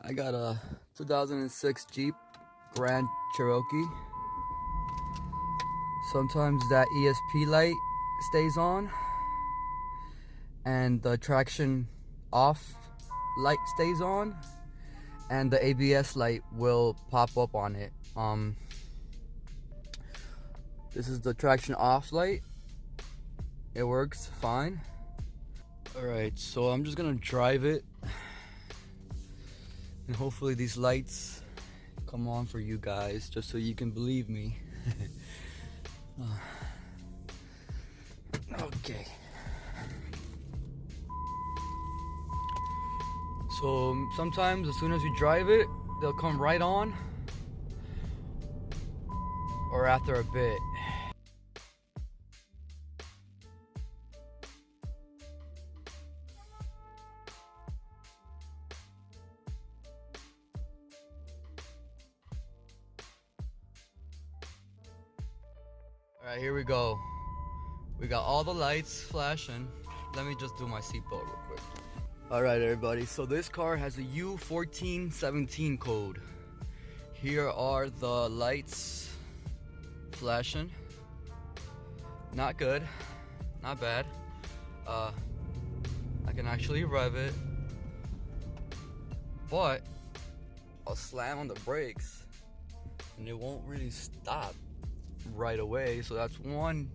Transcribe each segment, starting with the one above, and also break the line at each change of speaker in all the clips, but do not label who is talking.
I got a 2006 Jeep Grand Cherokee. Sometimes that ESP light stays on and the traction off light stays on, and the ABS light will pop up on it. This is the traction off light. It works fine. Alright, so I'm just gonna drive it and hopefully these lights come on for you guys just so you can believe me. Okay. So sometimes as soon as you drive it, they'll come right on, or after a bit. Alright, here we go. We got all the lights flashing. Let me just do my seatbelt real quick. Alright everybody, so this car has a U1417 code. Here are the lights flashing. Not good, not bad. I can actually rev it, but I'll slam on the brakes and it won't really stop right away, so that's one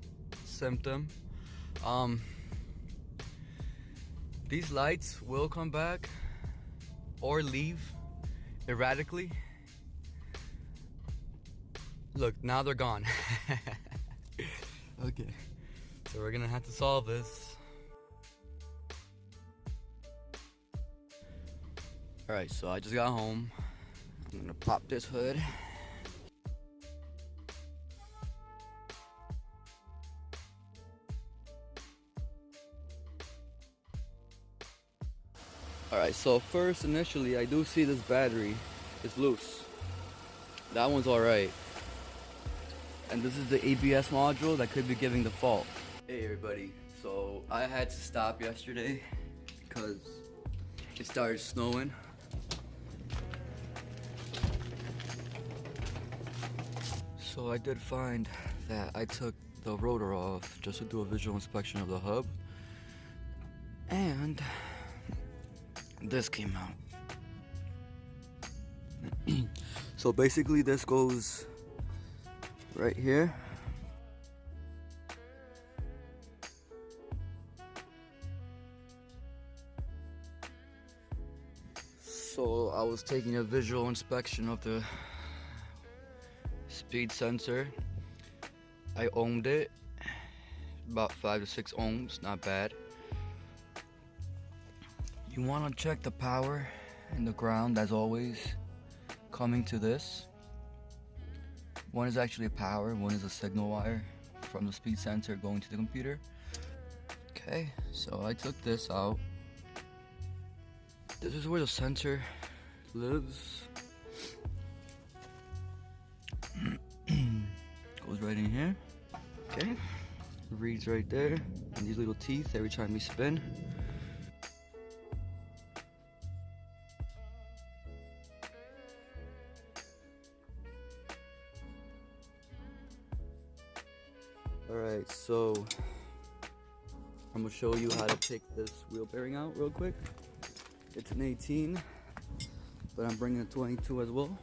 symptom. These lights will come back or leave erratically. Look, now they're gone. Okay, so we're gonna have to solve this. Alright, so I just got home. I'm gonna pop this hood. Alright, so first, initially, I do see this battery is loose. That one's alright. And this is the ABS module that could be giving the fault. Hey everybody, so I had to stop yesterday because it started snowing. So I did find that I took the rotor off just to do a visual inspection of the hub. And this came out. So basically this goes right here. So I was taking a visual inspection of the speed sensor. I ohmed it, about 5 to 6 ohms, not bad. You want to check the power and the ground, as always, coming to this. One is actually power, one is a signal wire from the speed sensor going to the computer. Okay, so I took this out. This is where the sensor lives. Goes right in here. Okay, reads right there, and these little teeth every time we spin. Alright, so I'm gonna show you how to take this wheel bearing out real quick. It's an 18, but I'm bringing a 22 as well.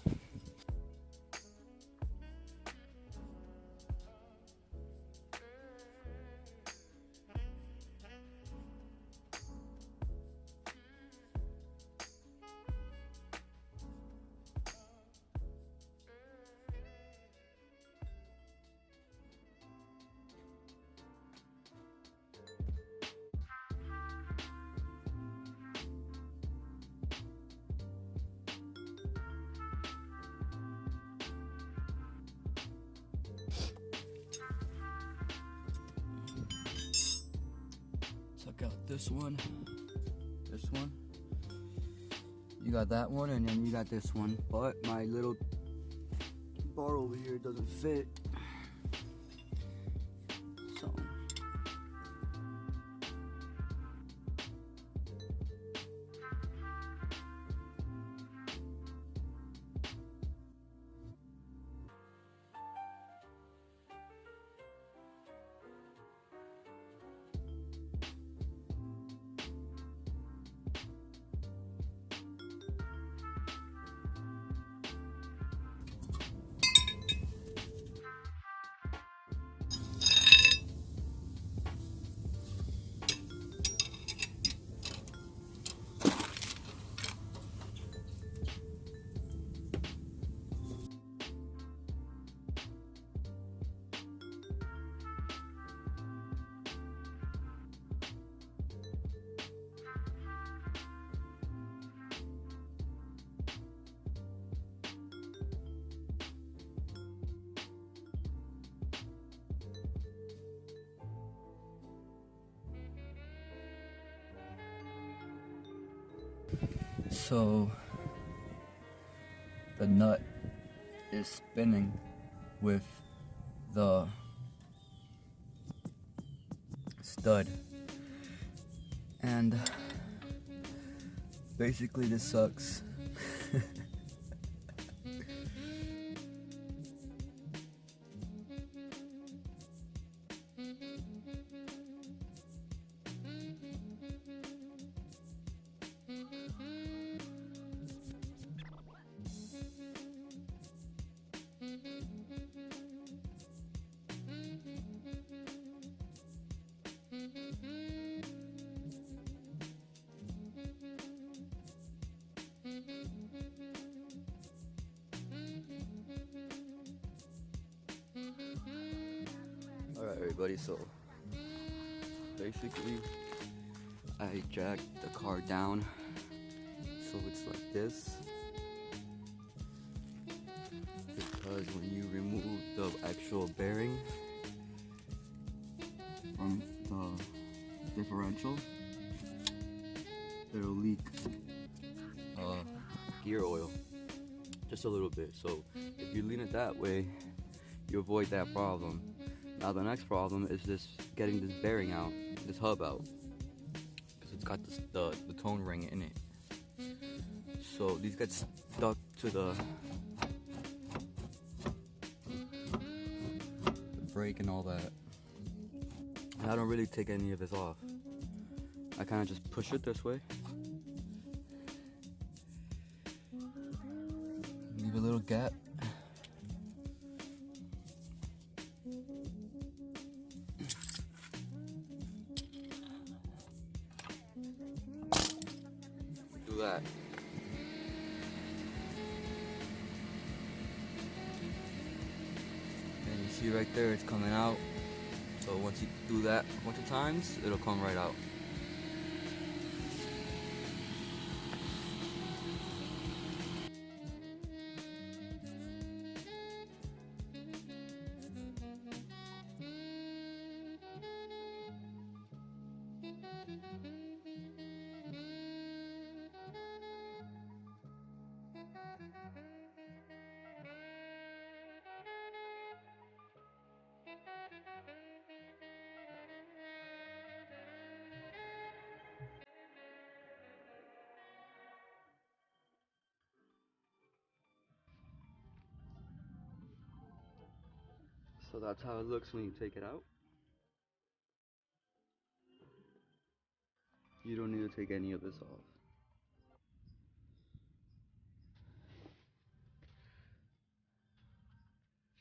Got this one, you got that one, and then you got this one, but my little bar over here doesn't fit, so So the nut is spinning with the stud, and basically this sucks. Alright everybody, so basically I jacked the car down so it's like this, because when you remove the actual bearing from the differential, it'll leak gear oil just a little bit. So if you lean it that way, you avoid that problem. Now the next problem is this getting this bearing out, this hub out, because it's got this, the tone ring in it. So these get stuck to the brake and all that. And I don't really take any of this off. I kind of just push it this way. Leave a little gap. Do that. And you see right there, it's coming out. So once you do that a bunch of times, it'll come right out. So that's how it looks when you take it out. You don't need to take any of this off.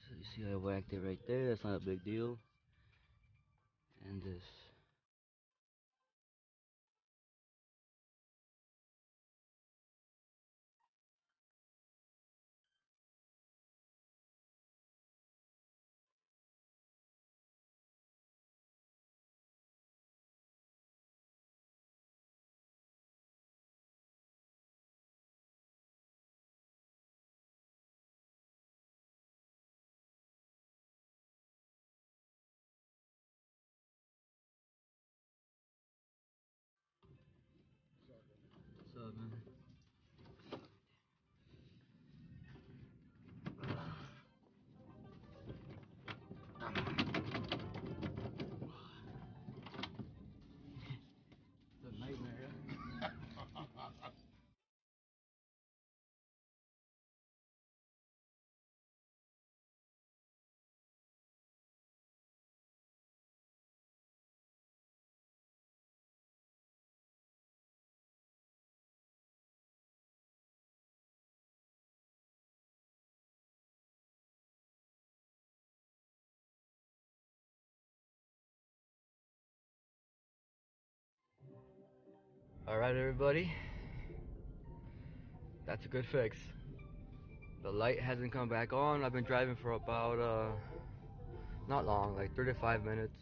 So you see I whacked it right there, that's not a big deal. And this. What's up, man? It's a nightmare. Alright everybody, that's a good fix. The light hasn't come back on. I've been driving for about not long, like 35 minutes.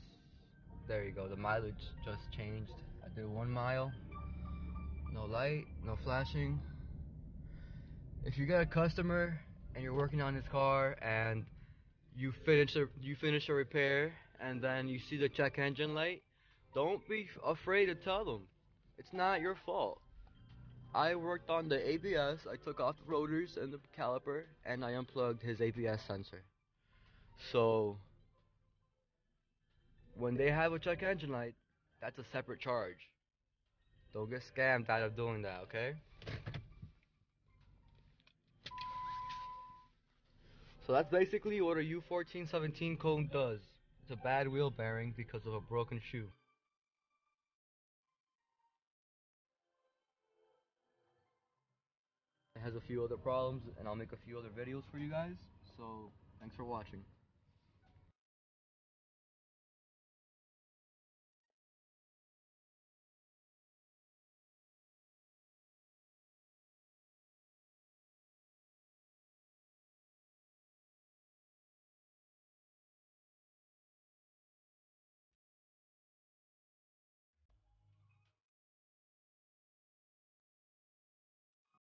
There you go, the mileage just changed. I did 1 mile, no light, no flashing. If you get a customer and you're working on his car and you finish a repair and then you see the check engine light, don't be afraid to tell them. It's not your fault. I worked on the ABS. I took off the rotors and the caliper, and I unplugged his ABS sensor. So when they have a check engine light, that's a separate charge. Don't get scammed out of doing that, okay? So that's basically what a U1417 cone does. It's a bad wheel bearing because of a broken shoe. It has a few other problems, and I'll make a few other videos for you guys. So thanks for watching.